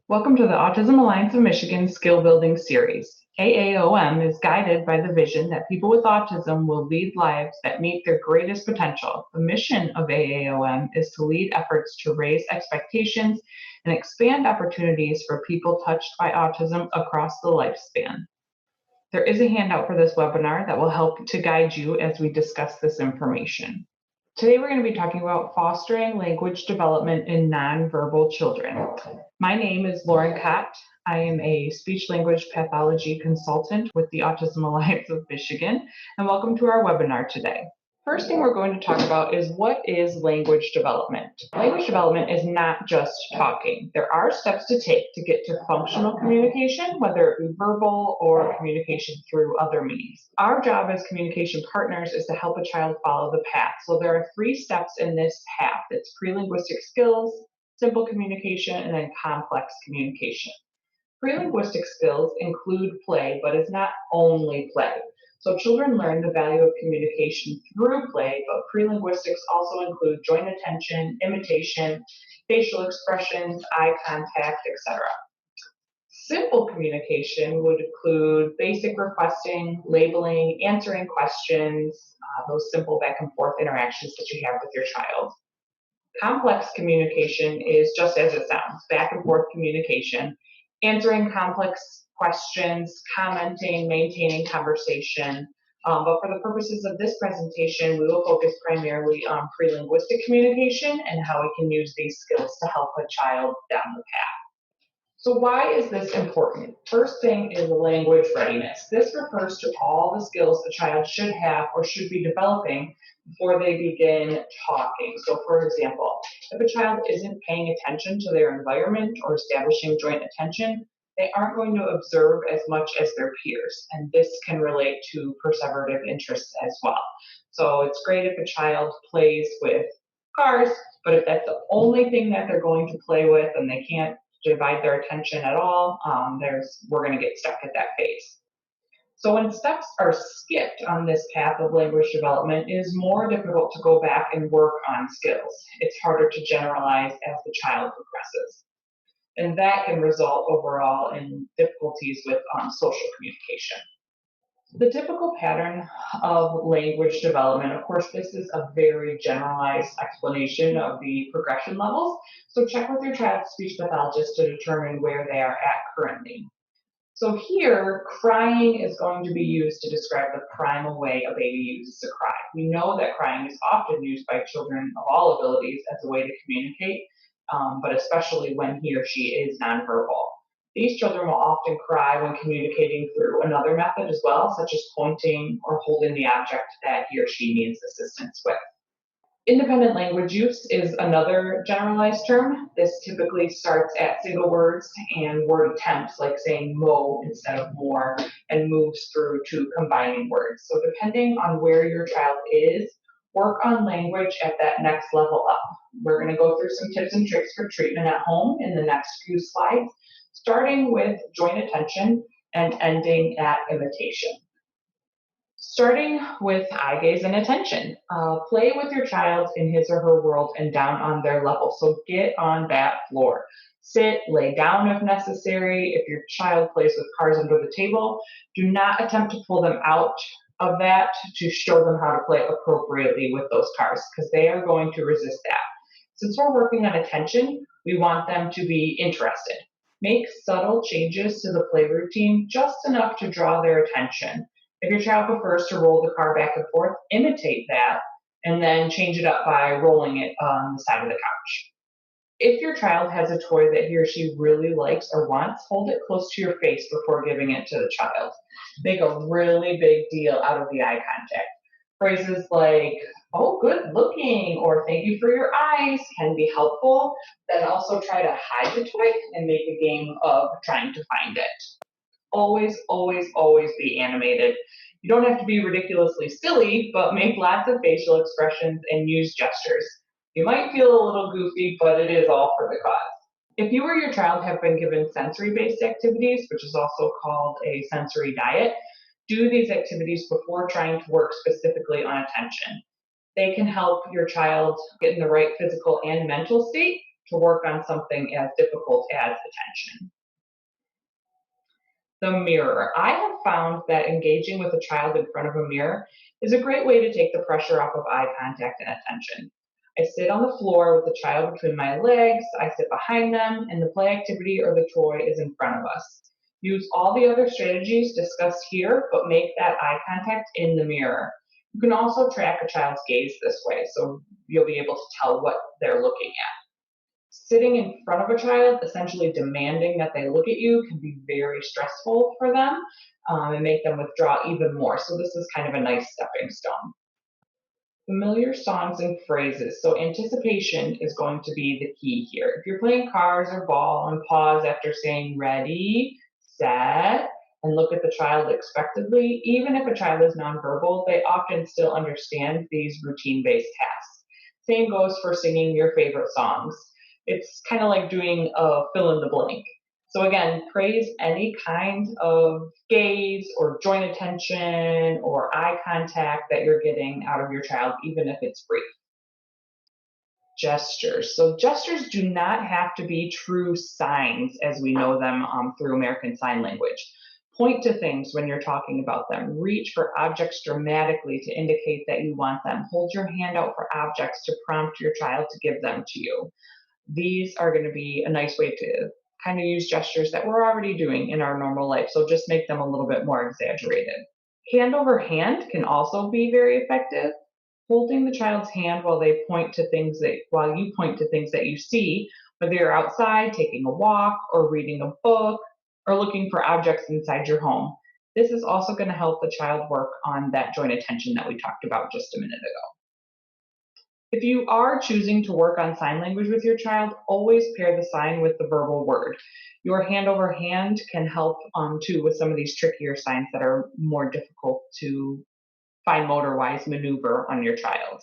Welcome to the Autism Alliance of Michigan Skill Building Series. AAOM is guided by the vision that people with autism will lead lives that meet their greatest potential. The mission of AAOM is to lead efforts to raise expectations and expand opportunities for people touched by autism across the lifespan. There is a handout for this webinar that will help to guide you as we discuss this information. Today we're going to be talking about fostering language development in nonverbal children. My name is Lauren Cott. I am a speech-language pathology consultant with the Autism Alliance of Michigan, and welcome to our webinar today. First thing we're going to talk about is what is language development. Language development is not just talking. There are steps to take to get to functional communication, whether it be verbal or communication through other means. Our job as communication partners is to help a child follow the path. So there are 3 steps in this path. It's pre-linguistic skills, simple communication, and then complex communication. Pre-linguistic skills include play, but it's not only play. So children learn the value of communication through play, but pre-linguistics also include joint attention, imitation, facial expressions, eye contact, etc. Simple communication would include basic requesting, labeling, answering questions, those simple back and forth interactions that you have with your child. Complex communication is just as it sounds, back and forth communication, answering complex questions, commenting, maintaining conversation. But for the purposes of this presentation, we will focus primarily on pre-linguistic communication and how we can use these skills to help a child down the path. So why is this important? First thing is language readiness. This refers to all the skills a child should have or should be developing before they begin talking. So for example, if a child isn't paying attention to their environment or establishing joint attention, they aren't going to observe as much as their peers. And this can relate to perseverative interests as well. So it's great if a child plays with cars, but if that's the only thing that they're going to play with and they can't divide their attention at all, we're going to get stuck at that phase. So when steps are skipped on this path of language development, it is more difficult to go back and work on skills. It's harder to generalize as the child progresses. And that can result overall in difficulties with social communication. The typical pattern of language development, of course, this is a very generalized explanation of the progression levels, so check with your child's speech pathologist to determine where they are at currently. So here, crying is going to be used to describe the primal way a baby uses to cry. We know that crying is often used by children of all abilities as a way to communicate, but especially when he or she is nonverbal. These children will often cry when communicating through another method as well, such as pointing or holding the object that he or she needs assistance with. Independent language use is another generalized term. This typically starts at single words and word attempts, like saying mo instead of more, and moves through to combining words. So depending on where your child is, work on language at that next level up. We're going to go through some tips and tricks for treatment at home in the next few slides, starting with joint attention and ending at imitation. Starting with eye gaze and attention. Play with your child in his or her world and down on their level. So get on that floor. Sit, lay down if necessary. If your child plays with cars under the table, do not attempt to pull them out of that to show them how to play appropriately with those cars, because they are going to resist that. Since we're working on attention, we want them to be interested. Make subtle changes to the play routine, just enough to draw their attention. If your child prefers to roll the car back and forth, imitate that, and then change it up by rolling it on the side of the couch. If your child has a toy that he or she really likes or wants, hold it close to your face before giving it to the child. Make a really big deal out of the eye contact. Phrases like, oh, good looking, or thank you for your eyes can be helpful. Then also try to hide the toy and make a game of trying to find it. Always, always, always be animated. You don't have to be ridiculously silly, but make lots of facial expressions and use gestures. You might feel a little goofy, but it is all for the cause. If you or your child have been given sensory-based activities, which is also called a sensory diet, do these activities before trying to work specifically on attention. They can help your child get in the right physical and mental state to work on something as difficult as attention. The mirror. I have found that engaging with a child in front of a mirror is a great way to take the pressure off of eye contact and attention. I sit on the floor with the child between my legs, I sit behind them, and the play activity or the toy is in front of us. Use all the other strategies discussed here, but make that eye contact in the mirror. You can also track a child's gaze this way, so you'll be able to tell what they're looking at. Sitting in front of a child, essentially demanding that they look at you, can be very stressful for them and make them withdraw even more. So, this is kind of a nice stepping stone. Familiar songs and phrases. So, anticipation is going to be the key here. If you're playing cars or ball and pause after saying ready, set, and look at the child expectantly, even if a child is nonverbal, they often still understand these routine based tasks. Same goes for singing your favorite songs. It's kind of like doing a fill in the blank. So again, praise any kind of gaze or joint attention or eye contact that you're getting out of your child, even if it's brief. Gestures. So gestures do not have to be true signs as we know them through American Sign Language. Point to things when you're talking about them. Reach for objects dramatically to indicate that you want them. Hold your hand out for objects to prompt your child to give them to you. These are going to be a nice way to kind of use gestures that we're already doing in our normal life. So just make them a little bit more exaggerated. Hand over hand can also be very effective. Holding the child's hand while you point to things that you see, whether you're outside, taking a walk, or reading a book, or looking for objects inside your home. This is also going to help the child work on that joint attention that we talked about just a minute ago. If you are choosing to work on sign language with your child, always pair the sign with the verbal word. Your hand over hand can help too with some of these trickier signs that are more difficult to fine motor wise maneuver on your child.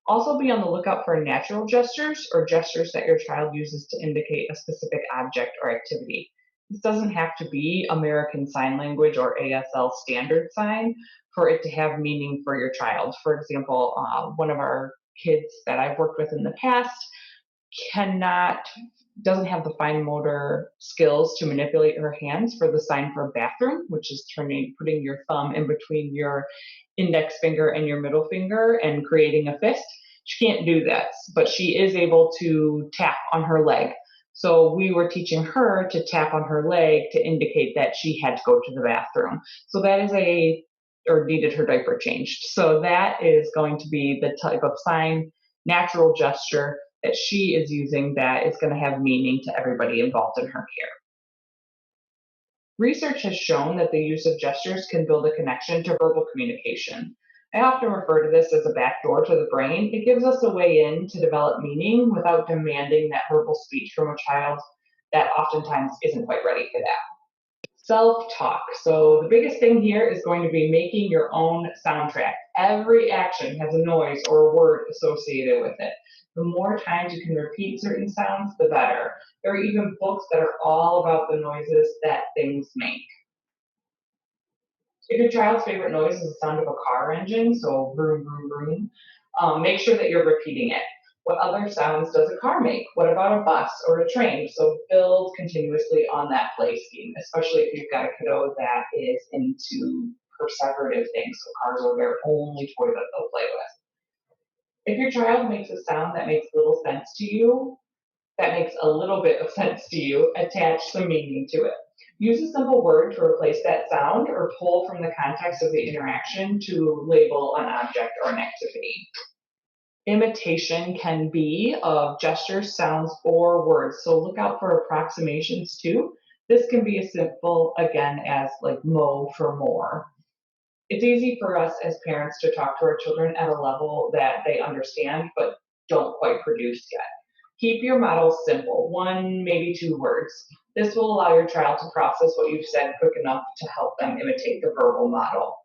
Also be on the lookout for natural gestures or gestures that your child uses to indicate a specific object or activity. This doesn't have to be American Sign Language or ASL standard sign for it to have meaning for your child. For example, one of our kids that I've worked with in the past doesn't have the fine motor skills to manipulate her hands for the sign for bathroom, which is putting your thumb in between your index finger and your middle finger and creating a fist. She can't do that, but she is able to tap on her leg. So we were teaching her to tap on her leg to indicate that she had to go to the bathroom. So that is or needed her diaper changed. So that is going to be the type of sign, natural gesture that she is using that is going to have meaning to everybody involved in her care. Research has shown that the use of gestures can build a connection to verbal communication. I often refer to this as a backdoor to the brain. It gives us a way in to develop meaning without demanding that verbal speech from a child that oftentimes isn't quite ready for that. Self-talk. So the biggest thing here is going to be making your own soundtrack. Every action has a noise or a word associated with it. The more times you can repeat certain sounds, the better. There are even books that are all about the noises that things make. If your child's favorite noise is the sound of a car engine, so vroom, vroom, vroom, make sure that you're repeating it. What other sounds does a car make? What about a bus or a train? So build continuously on that play scheme, especially if you've got a kiddo that is into perseverative things. So cars are their only toy that they'll play with. If your child makes a sound that makes little sense to you, attach some meaning to it. Use a simple word to replace that sound or pull from the context of the interaction to label an object or an activity. Imitation can be of gestures, sounds, or words. So look out for approximations too. This can be as simple, again, as like mo for more. It's easy for us as parents to talk to our children at a level that they understand but don't quite produce yet. Keep your models simple, 1, maybe 2 words. This will allow your child to process what you've said quick enough to help them imitate the verbal model.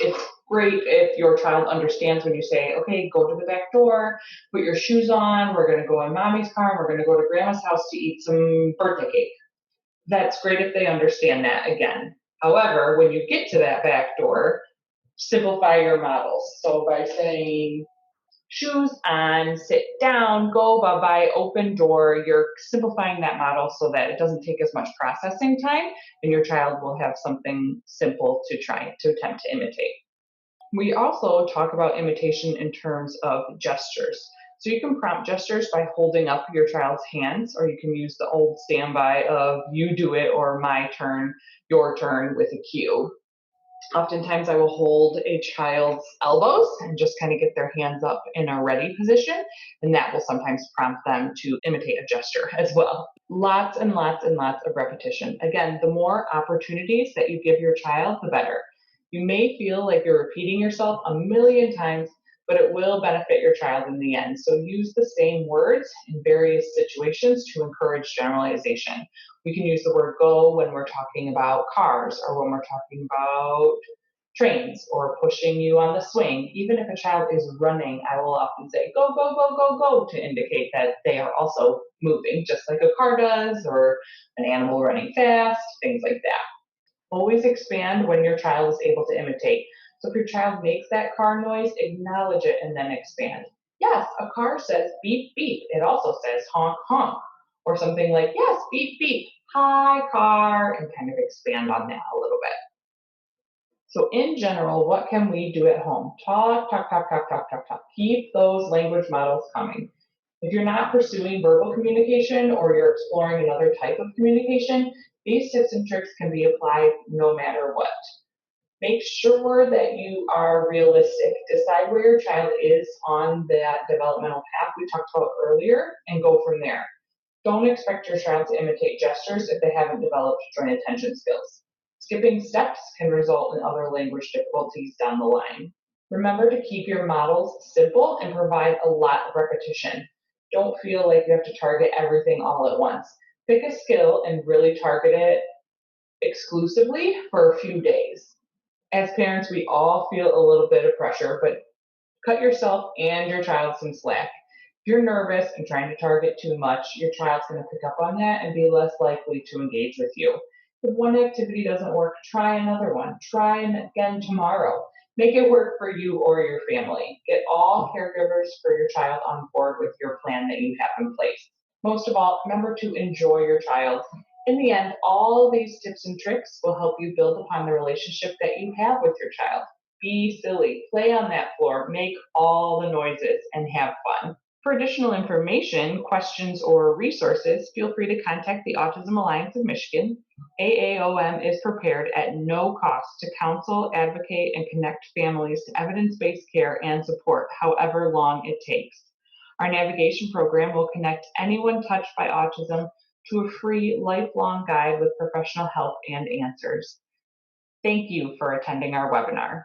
It's great if your child understands when you say, okay, go to the back door, put your shoes on, we're going to go in mommy's car, and we're going to go to grandma's house to eat some birthday cake. That's great if they understand that again. However, when you get to that back door, simplify your models. So by saying, shoes on, sit down, go, bye-bye, open door. You're simplifying that model so that it doesn't take as much processing time and your child will have something simple to try to attempt to imitate. We also talk about imitation in terms of gestures. So you can prompt gestures by holding up your child's hands, or you can use the old standby of you do it or my turn, your turn with a cue. Oftentimes I will hold a child's elbows and just kind of get their hands up in a ready position, and that will sometimes prompt them to imitate a gesture as well. Lots and lots and lots of repetition. Again, the more opportunities that you give your child, the better. You may feel like you're repeating yourself a million times, but it will benefit your child in the end. So use the same words in various situations to encourage generalization. We can use the word go when we're talking about cars or when we're talking about trains or pushing you on the swing. Even if a child is running, I will often say go, go, go, go, go to indicate that they are also moving, just like a car does or an animal running fast, things like that. Always expand when your child is able to imitate. So if your child makes that car noise, acknowledge it and then expand. Yes, a car says beep, beep. It also says honk, honk. Or something like, yes, beep, beep. Hi, car, and kind of expand on that a little bit. So in general, what can we do at home? Talk, talk, talk, talk, talk, talk, talk. Keep those language models coming. If you're not pursuing verbal communication or you're exploring another type of communication, these tips and tricks can be applied no matter what. Make sure that you are realistic. Decide where your child is on that developmental path we talked about earlier and go from there. Don't expect your child to imitate gestures if they haven't developed joint attention skills. Skipping steps can result in other language difficulties down the line. Remember to keep your models simple and provide a lot of repetition. Don't feel like you have to target everything all at once. Pick a skill and really target it exclusively for a few days. As parents, we all feel a little bit of pressure, but cut yourself and your child some slack. If you're nervous and trying to target too much, your child's going to pick up on that and be less likely to engage with you. If one activity doesn't work, try another one. Try again tomorrow. Make it work for you or your family. Get all caregivers for your child on board with your plan that you have in place. Most of all, remember to enjoy your child. In the end, all these tips and tricks will help you build upon the relationship that you have with your child. Be silly, play on that floor, make all the noises, and have fun. For additional information, questions, or resources, feel free to contact the Autism Alliance of Michigan. AAOM is prepared at no cost to counsel, advocate, and connect families to evidence-based care and support, however long it takes. Our navigation program will connect anyone touched by autism to a free lifelong guide with professional help and answers. Thank you for attending our webinar.